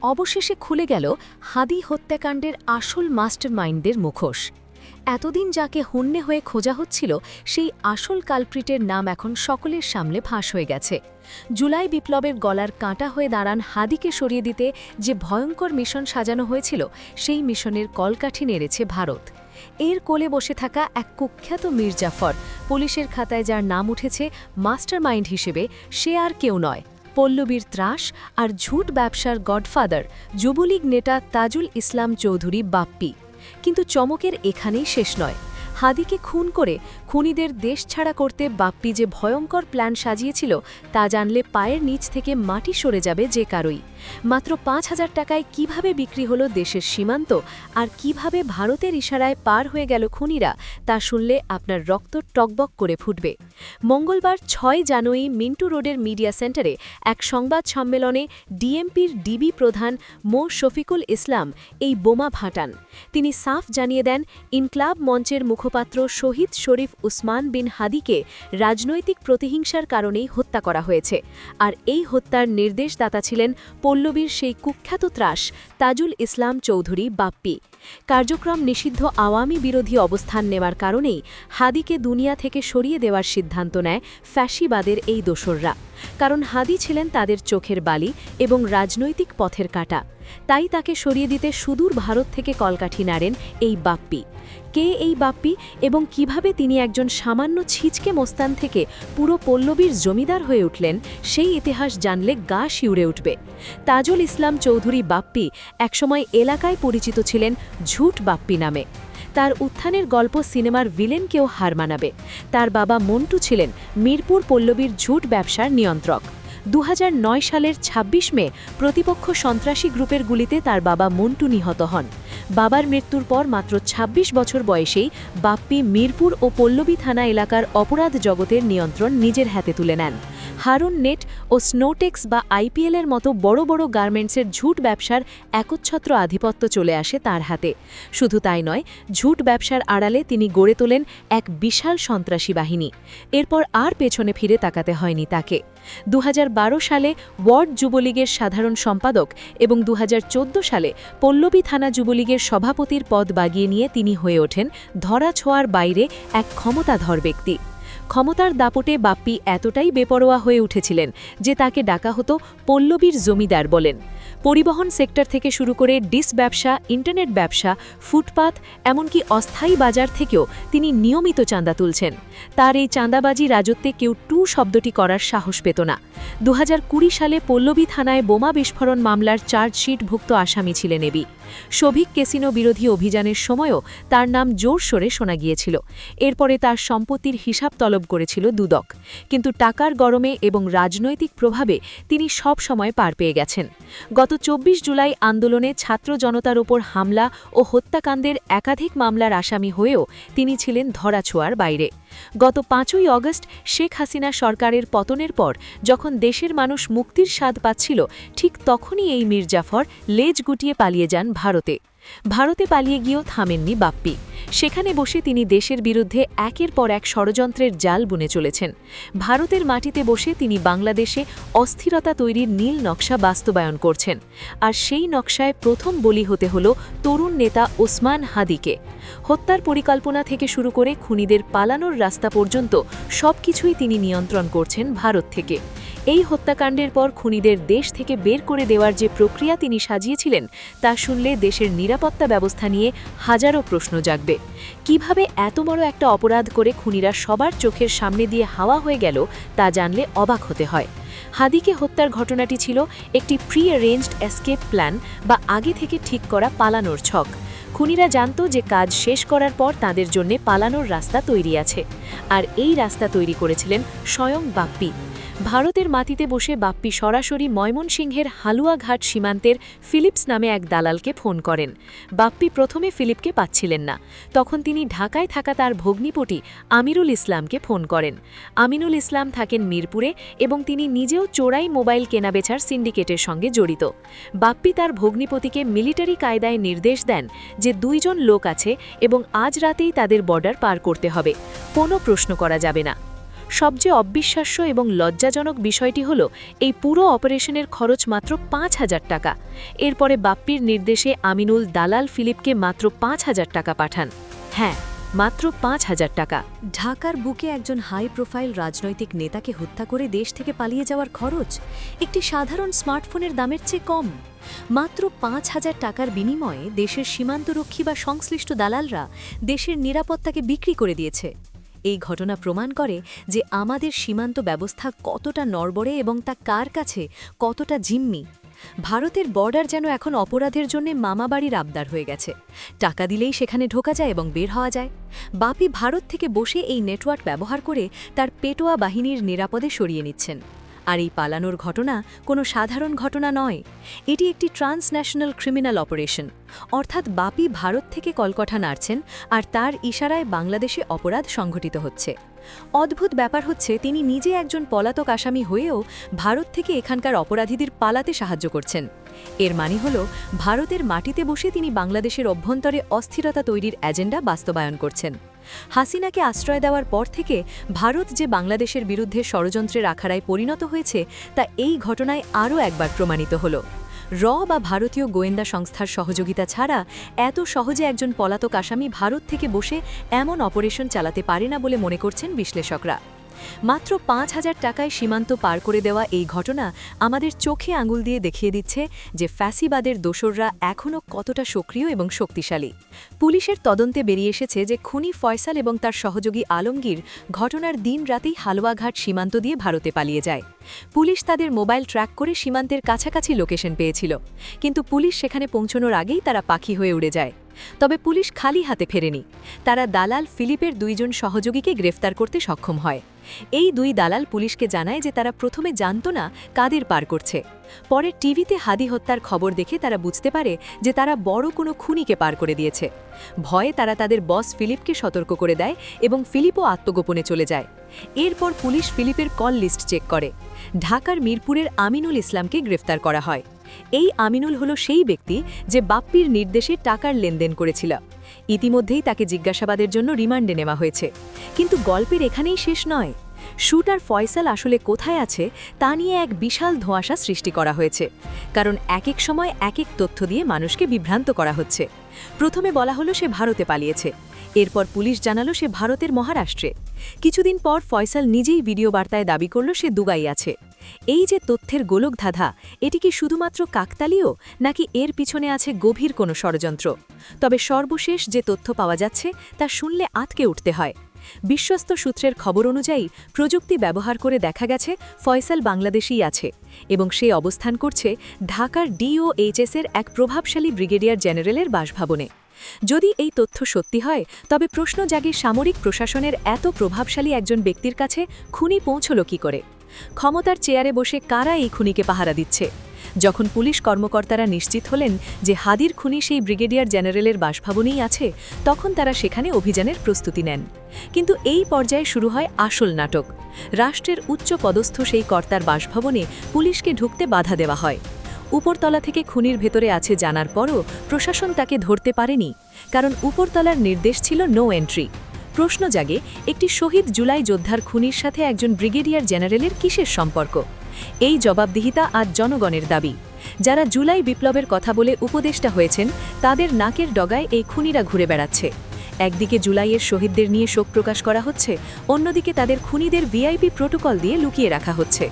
অবশেষে খুলে গেল হাদি হত্যাকাণ্ডের আসল মাস্টারমাইন্ডদের মুখোশ। এতদিন যাকে হন্যে হয়ে খোঁজা হচ্ছিল সেই আসল কালপ্রিটের নাম এখন সকলের সামনে ফাঁস হয়ে গেছে। জুলাই বিপ্লবের গলার কাঁটা হয়ে দাঁড়ান হাদিকে সরিয়ে দিতে যে ভয়ঙ্কর মিশন সাজানো হয়েছিল, সেই মিশনের কলকাঠি নেড়েছে ভারত। এর কোলে বসে থাকা এক কুখ্যাত মীর জাফর, পুলিশের খাতায় যার নাম উঠেছে মাস্টারমাইন্ড হিসেবে, সে আর কেউ নয়, পল্লবীর ত্রাস আর ঝুট ব্যবসার গডফাদার যুবলীগ নেতা তাজুল ইসলাম চৌধুরী বাপ্পি। কিন্তু চমকের এখানেই শেষ নয়। হাদিকে খুন করে খুনিদের দেশ ছাড়া করতে বাপ্পি যে ভয়ঙ্কর প্ল্যান সাজিয়েছিল তা জানলে পায়ের নিচ থেকে মাটি সরে যাবে যে কারোই। মাত্র ৫,০০০ টাকায় কিভাবে বিক্রি হলো দেশের সীমান্ত, আর কিভাবে ভারতের ইশারায় পার হয়ে গেল খুনিরা, তা শুনলে আপনার রক্ত টকবক করে ফুটবে। মঙ্গলবার ৬ জানুয়ারি মিন্টু রোডের মিডিয়া সেন্টারে এক সংবাদ সম্মেলনে ডিএমপির ডিবি প্রধান মো শফিকুল ইসলাম এই বোমা ফাটান। তিনি সাফ জানিয়ে দেন, ইনকলাব মঞ্চের মুখপাত্র শহীদ শরীফ উসমান বিন হাদিকে রাজনৈতিক প্রতিহিংসার কারণেই হত্যা করা হয়েছে, আর এই হত্যার নির্দেশদাতা ছিলেন পল্লবীর সেই কুখ্যাত ত্রাস তাজুল ইসলাম চৌধুরী বাপ্পি। কার্যক্রম নিষিদ্ধ আওয়ামী বিরোধী অবস্থান নেওয়ার কারণেই হাদিকে দুনিয়া থেকে সরিয়ে দেওয়ার সিদ্ধান্ত নেয় ফ্যাসিবাদের এই দোসররা। কারণ হাদি ছিলেন তাদের চোখের বালি এবং রাজনৈতিক পথের কাঁটা। তাই তাকে সরিয়ে দিতে সুদূর ভারত থেকে কলকাঠি নাড়েন এই বাপ্পি। কে এই বাপ্পি এবং কিভাবে তিনি একজন সামান্য ছিচকে মোস্তান থেকে পুরো পল্লবীর জমিদার হয়ে উঠলেন, সেই ইতিহাস জানলে গা শিউরে উঠবে। তাজুল ইসলাম চৌধুরী বাপ্পি একসময় এলাকায় পরিচিত ছিলেন ঝুট বাপ্পি নামে। তার উত্থানের গল্প সিনেমার ভিলেনকেও হার মানাবে। তার বাবা মন্টু ছিলেন মিরপুর পল্লবীর ঝুট ব্যবসার নিয়ন্ত্রক। ২০০৯ সালের ২৬ মে প্রতিপক্ষ সন্ত্রাসী গ্রুপের গুলিতে তার বাবা মন্টু নিহত হন। বাবার মৃত্যুর পর মাত্র ২৬ বছর বয়সেই বাপ্পি মিরপুর ও পল্লবী থানা এলাকার অপরাধ জগতের নিয়ন্ত্রণ নিজের হাতে তুলে নেন। হারুন নেট ও স্নোটেক্স বা আইপিএলের মতো বড় বড় গার্মেন্টসের ঝুট ব্যবসার একচ্ছত্র আধিপত্য চলে আসে তার হাতে। শুধু তাই নয়, ঝুট ব্যবসার আড়ালে তিনি গড়ে তোলেন এক বিশাল সন্ত্রাসী বাহিনী। এরপর আর পেছনে ফিরে তাকাতে হয়নি তাকে। ২০১২ সালে ওয়ার্ড যুবলীগের সাধারণ সম্পাদক এবং ২০১৪ সালে পল্লবী থানা যুবলীগের সভাপতির পদ বাগিয়ে নিয়ে তিনি হয়ে ওঠেন ধরাছোঁয়ার বাইরে এক ক্ষমতাধর ব্যক্তি। ক্ষমতার দাপটে বাপ্পি এতটাই বেপরোয়া হয়ে উঠেছিলেন যে তাকে ডাকা হতো পল্লবীর জমিদার বলেন। পরিবহন সেক্টর থেকে শুরু করে ডিস ব্যবসা, ইন্টারনেট ব্যবসা, ফুটপাত, এমনকি অস্থায়ী বাজার থেকেও তিনি নিয়মিত চাঁদা তুলছেন। তার এই চাঁদাবাজি রাজত্বে কেউ টু শব্দটি করার সাহস পেত না। ২০২০ সালে পল্লবী থানায় বোমা বিস্ফোরণ মামলার চার্জশিটভুক্ত আসামি ছিলেন এবি। শোভিক ক্যাসিনো বিরোধী অভিযানের সময়ও তার নাম জোরসোরে শোনা গিয়েছিল। এরপরে তার সম্পত্তির হিসাব তলব করেছিল দুদক। কিন্তু টাকার গরমে এবং রাজনৈতিক প্রভাবে তিনি সব সময় পার পেয়ে গেছেন। গত ২৪ জুলাই আন্দোলনে ছাত্র জনতার ওপর হামলা ও হত্যাকাণ্ডের একাধিক মামলার আসামি হয়েও তিনি ছিলেন ধরাছোঁয়ার বাইরে। গত ৫ই অগস্ট শেখ হাসিনা সরকারের পতনের পর যখন দেশের মানুষ মুক্তির স্বাদ পাচ্ছিল, ঠিক তখনই এই মীর জাফর লেজ গুটিয়ে পালিয়ে যান ভারতে। ভারতে পালিয়ে গিয়েও থামেননি বাপ্পি। সেখানে বসে তিনি দেশের বিরুদ্ধে একের পর এক ষড়যন্ত্রের জাল বুনে চলেছেন। ভারতের মাটিতে বসে তিনি বাংলাদেশে অস্থিরতা তৈরির নীল নকশা বাস্তবায়ন করছেন। আর সেই নকশায় প্রথম বলি হতে হল তরুণ নেতা ওসমান হাদিকে। হত্যার পরিকল্পনা থেকে শুরু করে খুনিদের পালানোর রাস্তা পর্যন্ত সবকিছুই তিনি নিয়ন্ত্রণ করছেন ভারত থেকে। এই হত্যাকাণ্ডের পর খুনিদের দেশ থেকে বের করে দেওয়ার যে প্রক্রিয়া তিনি সাজিয়েছিলেন, তা শুনলে দেশের নিরাপত্তা ব্যবস্থা নিয়ে হাজারো প্রশ্ন জাগবে। কিভাবে এত বড় একটা অপরাধ করে খুনিরা সবার চোখের সামনে দিয়ে হাওয়া হয়ে গেল, তা জানলে অবাক হতে হয়। হাদিকে হত্যার ঘটনাটি ছিল একটি প্রি অ্যারেঞ্জড এসকেপ প্ল্যান বা আগে থেকে ঠিক করা পালানোর ছক। খুনিরা জানত যে কাজ শেষ করার পর তাদের জন্য পালানোর রাস্তা তৈরি আছে, আর এই রাস্তা তৈরি করেছিলেন স্বয়ং বাপ্পি। ভারতের মাটিতে বসে বাপ্পি সরাসরি ময়মনসিংহের হালুয়াঘাট সীমান্তের ফিলিপস নামে এক দালালকে ফোন করেন। বাপ্পি প্রথমে ফিলিপকে পাচ্ছিলেন না। তখন তিনি ঢাকায় থাকা তার ভগ্নিপতি আমিরুল ইসলামকে ফোন করেন। আমিনুল ইসলাম থাকেন মিরপুরে এবং তিনি নিজেও চোরাই মোবাইল কেনাবেচার সিন্ডিকেটের সঙ্গে জড়িত। বাপ্পি তার ভগ্নিপতিকে মিলিটারি কায়দায় নির্দেশ দেন যে ২ জন লোক আছে এবং আজ রাতেই তাদের বর্ডার পার করতে হবে, কোনো প্রশ্ন করা যাবে না। সবচেয়ে অবিশ্বাস্য এবং লজ্জাজনক বিষয়টি হল এই পুরো অপারেশনের খরচ মাত্র ৫,০০০ টাকা। এরপরে বাপ্পির নির্দেশে আমিনুল দালাল ফিলিপকে মাত্র ৫,০০০ টাকা পাঠান। হ্যাঁ, মাত্র ৫,০০০ টাকা। ঢাকার বুকে একজন হাই প্রোফাইল রাজনৈতিক নেতাকে হত্যা করে দেশ থেকে পালিয়ে যাওয়ার খরচ একটি সাধারণ স্মার্টফোনের দামের চেয়ে কম। মাত্র ৫,০০০ টাকার বিনিময়ে দেশের সীমান্তরক্ষী বা সংশ্লিষ্ট দালালরা দেশের নিরাপত্তাকে বিক্রি করে দিয়েছে। এই ঘটনা প্রমাণ করে যে আমাদের সীমান্ত ব্যবস্থা কতটা নড়বড়ে এবং তা কার কাছে কতটা জিম্মি। ভারতের বর্ডার যেন এখন অপরাধের জন্য মামাবাড়ির আবদার হয়ে গেছে। টাকা দিলেই সেখানে ঢোকা যায় এবং বের হওয়া যায়। বাপি ভারত থেকে বসে এই নেটওয়ার্ক ব্যবহার করে তার পেটোয়া বাহিনীর নিরাপদে সরিয়ে নিচ্ছেন। আর এই পালানোর ঘটনা কোনো সাধারণ ঘটনা নয়, এটি একটি ট্রান্সন্যাশনাল ক্রিমিনাল অপারেশন। অর্থাৎ বাপি ভারত থেকে কলকাতা নাড়ছেন আর তার ইশারায় বাংলাদেশে অপরাধ সংঘটিত হচ্ছে। অদ্ভুত ব্যাপার হচ্ছে তিনি নিজে একজন পলাতক আসামি হয়েও ভারত থেকে এখানকার অপরাধীদের পালাতে সাহায্য করছেন। এর মানে হল ভারতের মাটিতে বসে তিনি বাংলাদেশের অভ্যন্তরে অস্থিরতা তৈরির এজেন্ডা বাস্তবায়ন করছেন। হাসিনাকে আশ্রয় দেওয়ার পর থেকে ভারত যে বাংলাদেশের বিরুদ্ধে ষড়যন্ত্রের আখাড়ায় পরিণত হয়েছে তা এই ঘটনায় আরও একবার প্রমাণিত হল। বা ভারতীয় গোয়েন্দা সংস্থার সহযোগিতা ছাড়া এত সহজে একজন পলাতক আসামি ভারত থেকে বসে এমন অপারেশন চালাতে পারে না বলে মনে করছেন বিশ্লেষকরা। মাত্র ৫,০০০ টাকায় সীমান্ত পার করে দেওয়া এই ঘটনা আমাদের চোখে আঙুল দিয়ে দেখিয়ে দিচ্ছে যে ফ্যাসিবাদের দোসররা এখনও কতটা সক্রিয় এবং শক্তিশালী। পুলিশের তদন্তে বেরিয়ে এসেছে যে খুনি ফয়সাল এবং তার সহযোগী আলমগীর ঘটনার দিন রাতেই হালুয়াঘাট সীমান্ত দিয়ে ভারতে পালিয়ে যায়। পুলিশ তাদের মোবাইল ট্র্যাক করে সীমান্তের কাছাকাছি লোকেশন পেয়েছিল, কিন্তু পুলিশ সেখানে পৌঁছানোর আগেই তারা পাখি হয়ে উড়ে যায়। তবে পুলিশ খালি হাতে ফেরেনি। তারা দালাল ফিলিপের ২ জন সহযোগীকে গ্রেফতার করতে সক্ষম হয়। এই ২ দালাল পুলিশকে জানায় যে তারা প্রথমে জানত না কাদের পার করছে। পরে টিভিতে হাদি হত্যার খবর দেখে তারা বুঝতে পারে যে তারা বড় কোনো খুনিকে পার করে দিয়েছে। ভয়ে তারা তাদের বস ফিলিপকে সতর্ক করে দেয় এবং ফিলিপও আত্মগোপনে চলে যায়। এরপর পুলিশ ফিলিপের কল লিস্ট চেক করে। ঢাকার মিরপুরের আমিনুল ইসলামকে গ্রেফতার করা হয়। এই আমিনুল হলো সেই ব্যক্তি যে বাপ্পির নির্দেশে টাকার লেনদেন করেছিল। ইতিমধ্যেই তাকে জিজ্ঞাসাবাদের জন্য রিমান্ডে নেওয়া হয়েছে। কিন্তু গল্পের এখানেই শেষ নয়। শুটার ফয়সাল আসলে কোথায় আছে তা নিয়ে এক বিশাল ধোঁয়াশা সৃষ্টি করা হয়েছে, কারণ এক এক সময় এক এক তথ্য দিয়ে মানুষকে বিভ্রান্ত করা হচ্ছে। প্রথমে বলা হলো সে ভারতে পালিয়েছে, এরপর পুলিশ জানালো সে ভারতের মহারাষ্ট্রে। কিছুদিন পর ফয়সাল নিজেই ভিডিও বার্তায় দাবি করল সে দুবাই আছে। এই যে তথ্যের গোলকধাঁধা, এটি কি শুধুমাত্র কাকতালীয় নাকি এর পিছনে আছে গভীর কোনো ষড়যন্ত্র? তবে সর্বশেষ যে তথ্য পাওয়া যাচ্ছে তা শুনলে আঁতকে উঠতে হয়। বিশ্বস্ত সূত্রের খবর অনুযায়ী প্রযুক্তি ব্যবহার করে দেখা গেছে ফয়সাল বাংলাদেশেই আছে এবং সে অবস্থান করছে ঢাকার ডিওএইচএসের এক প্রভাবশালী ব্রিগেডিয়ার জেনারেলের বাসভবনে। যদি এই তথ্য সত্যি হয় তবে প্রশ্ন জাগে সামরিক প্রশাসনের এত প্রভাবশালী একজন ব্যক্তির কাছে খুনি পৌঁছল কী করে? ক্ষমতার চেয়ারে বসে কারা এই খুনিকে পাহারা দিচ্ছে? যখন পুলিশ কর্মকর্তারা নিশ্চিত হলেন যে হাদির খুনি সেই ব্রিগেডিয়ার জেনারেলের বাসভবনেই আছে, তখন তারা সেখানে অভিযানের প্রস্তুতি নেন। কিন্তু এই পর্যায়ে শুরু হয় আসল নাটক। রাষ্ট্রের উচ্চ পদস্থ সেই কর্তার বাসভবনে পুলিশকে ঢুকতে বাধা দেওয়া হয়। উপরতলা থেকে খুনির ভেতরে আছে জানার পরও প্রশাসন তাকে ধরতে পারেনি, কারণ উপরতলার নির্দেশ ছিল নো এন্ট্রি। প্রশ্ন জাগে, একটি শহীদ জুলাই যোদ্ধার খুনির সাথে একজন ব্রিগেডিয়ার জেনারেলের কিসের সম্পর্ক? এই জবাবদিহিতা আজ জনগণের দাবি। যারা জুলাই বিপ্লবের কথা বলে উপদেষ্টা হয়েছেন তাদের নাকের ডগায় এই খুনিরা ঘুরে বেড়াচ্ছে। একদিকে জুলাইয়ের শহীদদের নিয়ে শোক প্রকাশ করা হচ্ছে, অন্যদিকে তাদের খুনিদের ভিআইপি প্রোটোকল দিয়ে লুকিয়ে রাখা হচ্ছে।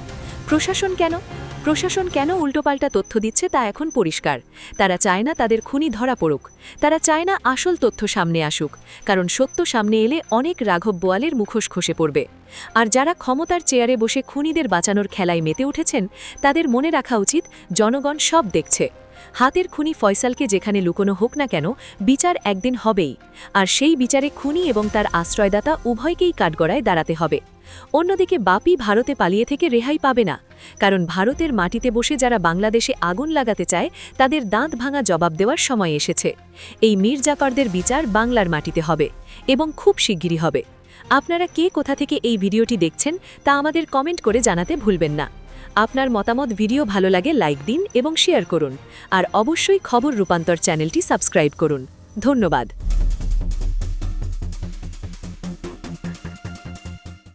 প্রশাসন কেন উল্টোপাল্টা তথ্য দিচ্ছে তা এখন পরিষ্কার। তারা চায় না তাদের খুনি ধরা পড়ুক, তারা চায় না আসল তথ্য সামনে আসুক, কারণ সত্য সামনে এলে অনেক রাঘব বোয়ালের মুখোশ খসে পড়বে। আর যারা ক্ষমতার চেয়ারে বসে খুনিদের বাঁচানোর খেলায় মেতে উঠেছেন তাদের মনে রাখা উচিত জনগণ সব দেখছে। হাতের খুনি ফয়সালকে যেখানে লুকোনো হোক না কেন, বিচার একদিন হবেই, আর সেই বিচারে খুনি এবং তার আশ্রয়দাতা উভয়কেই কাঠগড়ায় দাঁড়াতে হবে। অন্যদিকে বাপি ভারতে পালিয়ে থেকে রেহাই পাবে না, কারণ ভারতের মাটিতে বসে যারা বাংলাদেশে আগুন লাগাতে চায় তাদের দাঁত ভাঙা জবাব দেওয়ার সময় এসেছে। এই মীর জাফরদের বিচার বাংলার মাটিতে হবে এবং খুব শিগগিরই হবে। আপনারা কে কোথা থেকে এই ভিডিওটি দেখছেন তা আমাদের কমেন্ট করে জানাতে ভুলবেন না। আপনার মতামত ভিডিও ভালো লাগে লাইক দিন এবং শেয়ার করুন, আর অবশ্যই খবর রূপান্তর চ্যানেলটি সাবস্ক্রাইব করুন। ধন্যবাদ।